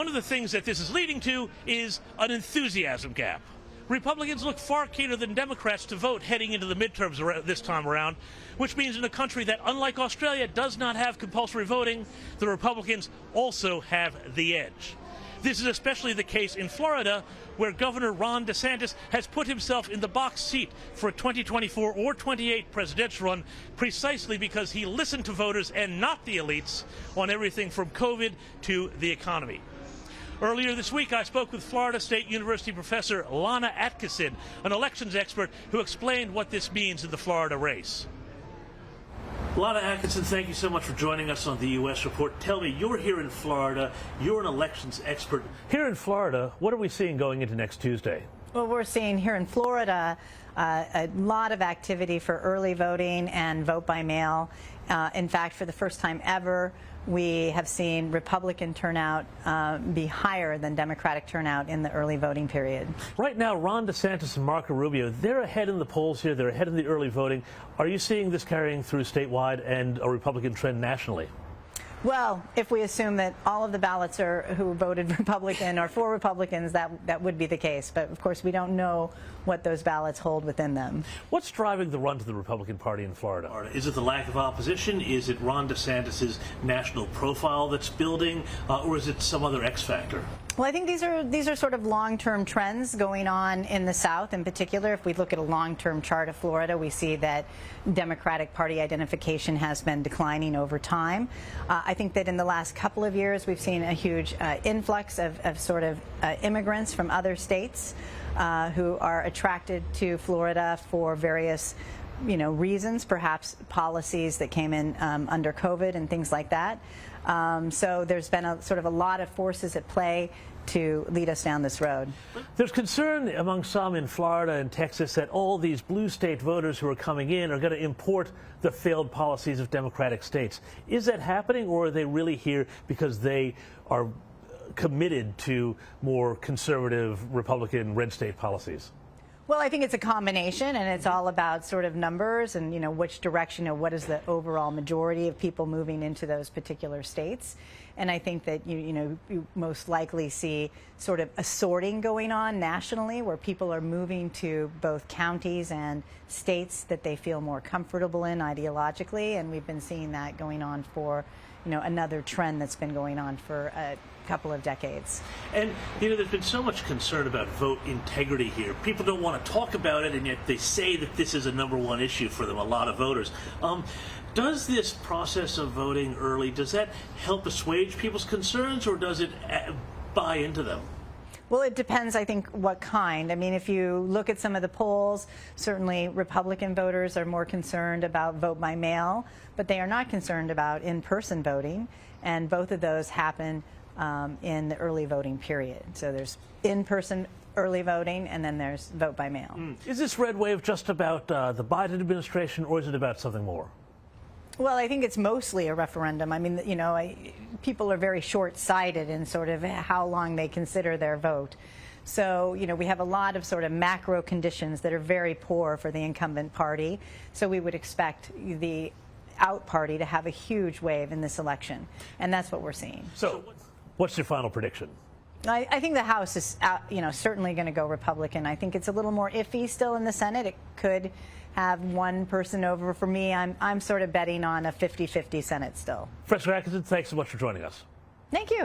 One of the things that this is leading to is an enthusiasm gap. Republicans look far keener than Democrats to vote heading into the midterms this time around, which means in a country that, unlike Australia, does not have compulsory voting, the Republicans also have the edge. This is especially the case in Florida, where Governor Ron DeSantis has put himself in the box seat for a 2024 or 28 presidential run precisely because he listened to voters and not the elites on everything from COVID to the economy. Earlier this week, I spoke with Florida State University Professor Lonna Atkeson, an elections expert who explained what this means in the Florida race. Lonna Atkeson, thank you so much for joining us on the U.S. Report. Tell me, you're here in Florida, you're an elections expert. Here in Florida, what are we seeing going into next Tuesday? Well, we're seeing here in Florida a lot of activity for early voting and vote by mail. In fact, for the first time ever, we have seen Republican turnout be higher than Democratic turnout in the early voting period. Right now, Ron DeSantis and Marco Rubio, they're ahead in the polls here. They're ahead in the early voting. Are you seeing this carrying through statewide and a Republican trend nationally? Well, if we assume that all of the ballots are who voted Republican or for Republicans, that would be the case. But, of course, we don't know what those ballots hold within them. What's driving the run to the Republican Party in Florida? Is it the lack of opposition? Is it Ron DeSantis' national profile that's building? Or is it some other X factor? Well, I think these are sort of long-term trends going on in the South in particular. If we look at a long-term chart of Florida, we see that Democratic Party identification has been declining over time. I think that in the last couple of years, we've seen a huge influx of immigrants from other states who are attracted to Florida for various reasons, perhaps policies that came in under COVID and things like that. So there's been a lot of forces at play to lead us down this road. There's concern among some in Florida and Texas that all these blue state voters who are coming in are going to import the failed policies of Democratic states. Is that happening, or are they really here because they are committed to more conservative Republican red state policies? Well, I think it's a combination, and it's all about sort of numbers and, which direction, what is the overall majority of people moving into those particular states. And I think that, you most likely see sort of a sorting going on nationally where people are moving to both counties and states that they feel more comfortable in ideologically. And we've been seeing that going on for, another trend that's been going on for a couple of decades. And, there's been so much concern about vote integrity here. People don't want to talk about it, and yet they say that this is a #1 issue for them, a lot of voters. Does this process of voting early, does that help assuage people's concerns, or does it buy into them? Well, it depends, I think, what kind. I mean, if you look at some of the polls, certainly Republican voters are more concerned about vote by mail, but they are not concerned about in-person voting, and both of those happen in the early voting period. So there's in-person early voting, and then there's vote by mail. Is this red wave just about the Biden administration, or is it about something more? Well, I think it's mostly a referendum. I mean, people are very short-sighted in sort of how long they consider their vote. So, we have a lot of sort of macro conditions that are very poor for the incumbent party. So we would expect the out party to have a huge wave in this election. And that's what we're seeing. So what's your final prediction? I think the House is, certainly going to go Republican. I think it's a little more iffy still in the Senate. It could have one person over. For me, I'm sort of betting on a 50-50 Senate still. Professor Atkeson, thanks so much for joining us. Thank you.